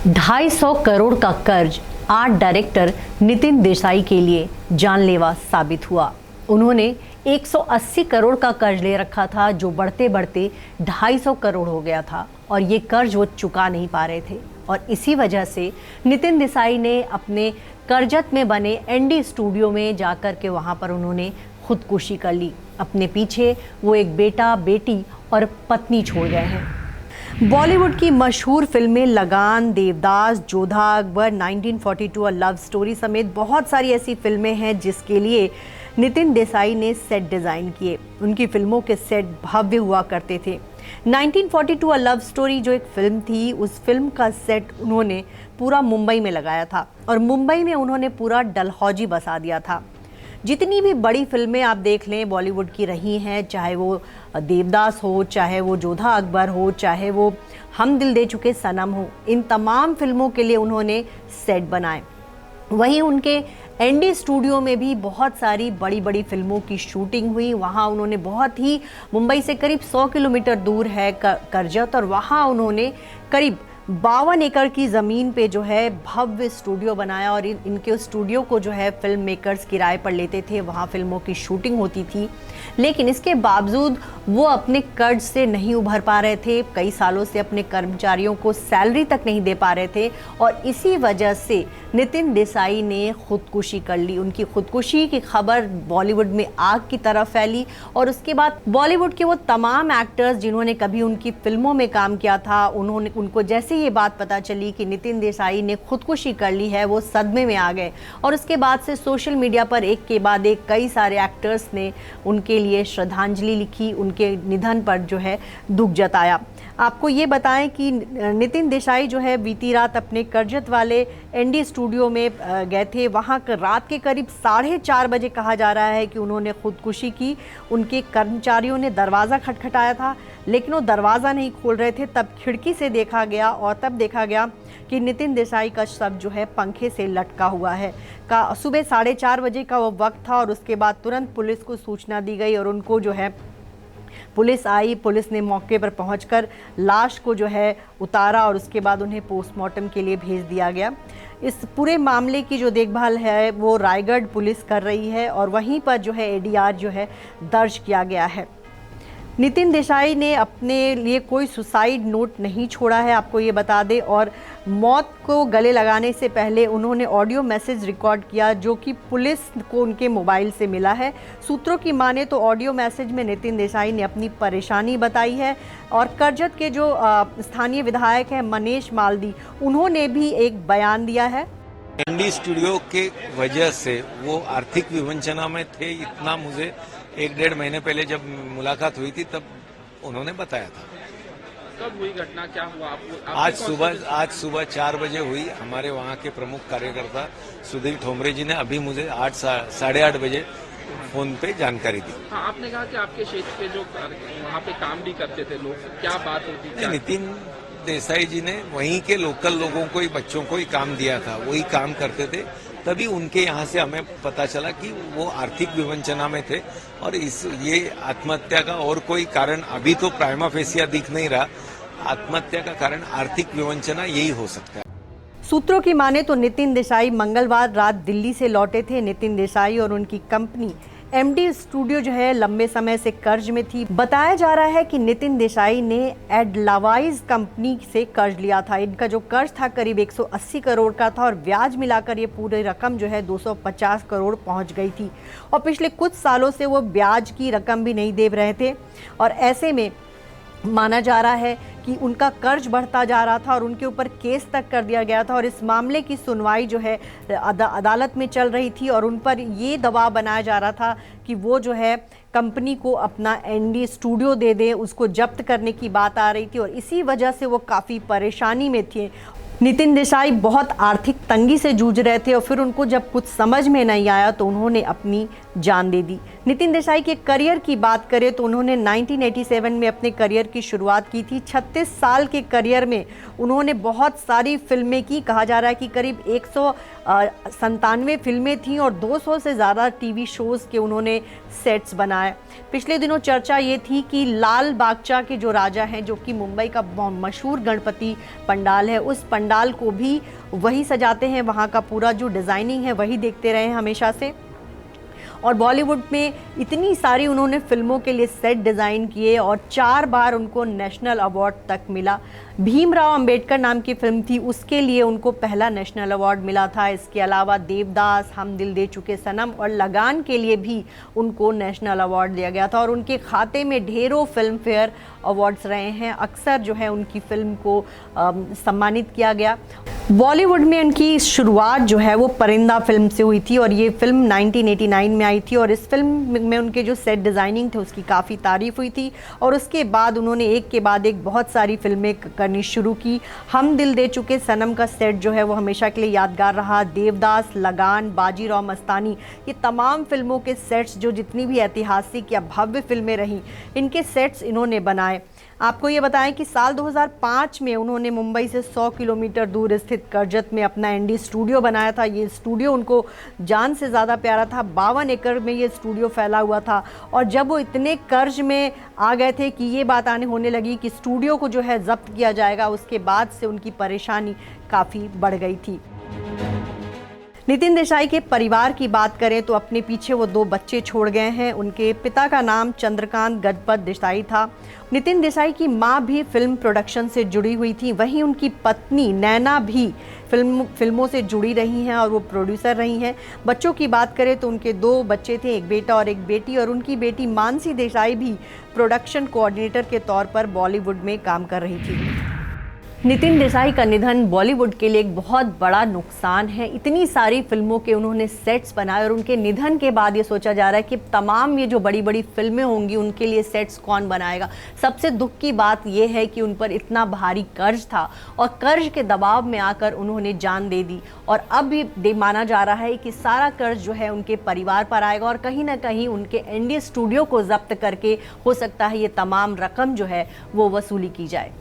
250 करोड़ का कर्ज art director Nitin Desai के लिए जानलेवा साबित हुआ। उन्होंने 180 करोड़ का कर्ज ले रखा था, जो बढ़ते बढ़ते 250 करोड़ हो गया था और ये कर्ज वो चुका नहीं पा रहे थे। और इसी वजह से नितिन देसाई ने अपने करजत में बने एनडी स्टूडियो में जाकर के वहाँ पर उन्होंने खुदकुशी कर ली। अपने पीछे वो एक बेटा, बेटी और पत्नी छोड़ गए हैं। बॉलीवुड की मशहूर फिल्में लगान, Devdas, Jodha Akbar, 1942 a love story समेत बहुत सारी ऐसी फिल्में हैं जिसके लिए नितिन देसाई ने सेट डिज़ाइन किए। उनकी फिल्मों के सेट भव्य हुआ करते थे। 1942 अ लव स्टोरी जो एक फिल्म थी, उस फिल्म का सेट उन्होंने पूरा मुंबई में लगाया था और मुंबई में उन्होंने पूरा डलहौजी बसा दिया था। जितनी भी बड़ी फिल्में आप देख लें बॉलीवुड की रही हैं, चाहे वो देवदास हो, चाहे वो जोधा अकबर हो, चाहे वो हम दिल दे चुके सनम हो, इन तमाम फिल्मों के लिए उन्होंने सेट बनाए। वहीं उनके एनडी स्टूडियो में भी बहुत सारी बड़ी बड़ी फिल्मों की शूटिंग हुई। वहाँ उन्होंने बहुत ही, मुंबई से करीब 100 किलोमीटर दूर है करजत, और वहाँ उन्होंने करीब 52 एकड़ की ज़मीन पे जो है भव्य स्टूडियो बनाया और इनके स्टूडियो को जो है फिल्म मेकर्स किराए पर लेते थे। वहाँ फिल्मों की शूटिंग होती थी, लेकिन इसके बावजूद वो अपने कर्ज से नहीं उभर पा रहे थे। कई सालों से अपने कर्मचारियों को सैलरी तक नहीं दे पा रहे थे और इसी वजह से नितिन देसाई ने खुदकुशी कर ली। उनकी खुदकुशी की खबर बॉलीवुड में आग की तरह फैली और उसके बाद बॉलीवुड के वो तमाम एक्टर्स जिन्होंने कभी उनकी फिल्मों में काम किया था, उनको जैसे ये बात पता चली कि नितिन देसाई ने खुदकुशी कर ली है, वो सदमे में आ गए। और उसके बाद से सोशल मीडिया पर एक के बाद एक कई सारे एक्टर्स ने उनके लिए श्रद्धांजलि लिखी, उनके निधन पर जो है दुख जताया। आपको ये बताएं कि नितिन देसाई जो है बीती रात अपने करजत वाले एनडी स्टूडियो में गए थे। वहाँ रात के करीब 4:30 बजे कहा जा रहा है कि उन्होंने खुदकुशी की। उनके कर्मचारियों ने दरवाज़ा खटखटाया था, लेकिन वो दरवाज़ा नहीं खोल रहे थे। तब खिड़की से देखा गया और तब देखा गया कि नितिन देसाई का शव जो है पंखे से लटका हुआ है। सुबह 4:30 बजे का वो वक्त था और उसके बाद तुरंत पुलिस को सूचना दी गई और उनको जो है पुलिस आई। पुलिस ने मौके पर पहुंचकर लाश को जो है उतारा और उसके बाद उन्हें पोस्टमार्टम के लिए भेज दिया गया। इस पूरे मामले की जो देखभाल है वो रायगढ़ पुलिस कर रही है और वहीं पर जो है एडीआर जो है दर्ज किया गया है। नितिन देसाई ने अपने लिए कोई सुसाइड नोट नहीं छोड़ा है, आपको ये बता दें, और मौत को गले लगाने से पहले उन्होंने ऑडियो मैसेज रिकॉर्ड किया जो कि पुलिस को उनके मोबाइल से मिला है। सूत्रों की माने तो ऑडियो मैसेज में नितिन देसाई ने अपनी परेशानी बताई है और करजत के जो स्थानीय विधायक हैं मनीष मालदी, उन्होंने भी एक बयान दिया है। एनडी स्टूडियो के वजह से वो आर्थिक विवंचना में थे, इतना मुझे 1-1.5 महीने पहले जब मुलाकात हुई थी तब उन्होंने बताया था। कब हुई घटना, क्या हुआ आपको? आज सुबह 4 बजे हुई। हमारे वहाँ के प्रमुख कार्यकर्ता सुधीर ठोमरे जी ने अभी मुझे 8-8:30 बजे फोन पे जानकारी दी। हाँ, आपने कहा कि आपके क्षेत्र के जो वहाँ पे काम भी करते थे लोग, क्या बात होती थी? नितिन देसाई जी ने वहीं के लोकल लोगों को ही, बच्चों को ही काम दिया था, वही काम करते थे। तभी उनके यहाँ से हमें पता चला कि वो आर्थिक विवंचना में थे और ये आत्महत्या का और कोई कारण अभी तो प्राइमा फेसिया दिख नहीं रहा। आत्महत्या का कारण आर्थिक विवंचना यही हो सकता है। सूत्रों की माने तो नितिन देसाई मंगलवार रात दिल्ली से लौटे थे। नितिन देसाई और उनकी कंपनी एमडी स्टूडियो जो है लंबे समय से कर्ज में थी। बताया जा रहा है कि नितिन देसाई ने एडलावाइज कंपनी से कर्ज लिया था। इनका जो कर्ज था करीब 180 करोड़ का था और ब्याज मिलाकर ये पूरी रकम जो है 250 करोड़ पहुंच गई थी और पिछले कुछ सालों से वो ब्याज की रकम भी नहीं दे रहे थे और ऐसे में माना जा रहा है कि उनका कर्ज बढ़ता जा रहा था और उनके ऊपर केस तक कर दिया गया था और इस मामले की सुनवाई जो है अदालत में चल रही थी और उन पर ये दबाव बनाया जा रहा था कि वो जो है कंपनी को अपना एनडी स्टूडियो दे दें, उसको जब्त करने की बात आ रही थी और इसी वजह से वो काफ़ी परेशानी में थे। नितिन देसाई बहुत आर्थिक तंगी से जूझ रहे थे और फिर उनको जब कुछ समझ में नहीं आया तो उन्होंने अपनी जान दे दी। नितिन देसाई के करियर की बात करें तो उन्होंने 1987 में अपने करियर की शुरुआत की थी। 36 साल के करियर में उन्होंने बहुत सारी फिल्में की। कहा जा रहा है कि करीब 197 फिल्में थीं और 200 से ज़्यादा टीवी शोज़ के उन्होंने सेट्स बनाए। पिछले दिनों चर्चा ये थी कि लाल बागचा के जो राजा हैं, जो कि मुंबई का मशहूर गणपति पंडाल है, उस पंडाल पंडाल को भी वही सजाते हैं, वहाँ का पूरा जो डिज़ाइनिंग है वही देखते रहे हैं हमेशा से। और बॉलीवुड में इतनी सारी उन्होंने फिल्मों के लिए सेट डिज़ाइन किए और 4 बार उनको नेशनल अवार्ड तक मिला। भीमराव अंबेडकर नाम की फिल्म थी, उसके लिए उनको पहला नेशनल अवार्ड मिला था। इसके अलावा देवदास, हम दिल दे चुके सनम और लगान के लिए भी उनको नेशनल अवार्ड दिया गया था और उनके खाते में ढेरों फिल्म फेयर अवार्ड्स रहे हैं। अक्सर जो है उनकी फिल्म को सम्मानित किया गया। बॉलीवुड में उनकी शुरुआत जो है वो परिंदा फिल्म से हुई थी और ये फिल्म 1989 में आई थी और इस फिल्म में उनके जो सेट डिज़ाइनिंग थे उसकी काफ़ी तारीफ हुई थी और उसके बाद उन्होंने एक के बाद एक बहुत सारी फिल्में करनी शुरू की। हम दिल दे चुके सनम का सेट जो है वो हमेशा के लिए यादगार रहा। देवदास, लगान, बाजीराव मस्तानी, ये तमाम फिल्मों के सेट्स जो जितनी भी ऐतिहासिक या भव्य फिल्में रहीं, इनके सेट्स इन्होंने बनाए। आपको ये बताएं कि साल 2005 में उन्होंने मुंबई से 100 किलोमीटर दूर स्थित करजत में अपना एनडी स्टूडियो बनाया था। ये स्टूडियो उनको जान से ज़्यादा प्यारा था। 52 एकड़ में ये स्टूडियो फैला हुआ था और जब वो इतने कर्ज में आ गए थे कि ये बात होने लगी कि स्टूडियो को जो है ज़ब्त किया जाएगा, उसके बाद से उनकी परेशानी काफ़ी बढ़ गई थी। नितिन देसाई के परिवार की बात करें तो अपने पीछे वो 2 बच्चे छोड़ गए हैं। उनके पिता का नाम चंद्रकांत गजपत देसाई था। नितिन देसाई की मां भी फिल्म प्रोडक्शन से जुड़ी हुई थी, वहीं उनकी पत्नी नैना भी फिल्मों से जुड़ी रही हैं और वो प्रोड्यूसर रही हैं। बच्चों की बात करें तो उनके 2 बच्चे थे, एक बेटा और एक बेटी, और उनकी बेटी मानसी देसाई भी प्रोडक्शन कोऑर्डिनेटर के तौर पर बॉलीवुड में काम कर रही थी। नितिन देसाई का निधन बॉलीवुड के लिए एक बहुत बड़ा नुकसान है। इतनी सारी फिल्मों के उन्होंने सेट्स बनाए और उनके निधन के बाद ये सोचा जा रहा है कि तमाम ये जो बड़ी बड़ी फिल्में होंगी उनके लिए सेट्स कौन बनाएगा। सबसे दुख की बात ये है कि उन पर इतना भारी कर्ज था और कर्ज के दबाव में आकर उन्होंने जान दे दी और अब भी माना जा रहा है कि सारा कर्ज जो है उनके परिवार पर आएगा और कहीं ना कहीं उनके एनडी स्टूडियो को जब्त करके हो सकता है ये तमाम रकम जो है वो वसूली की जाए।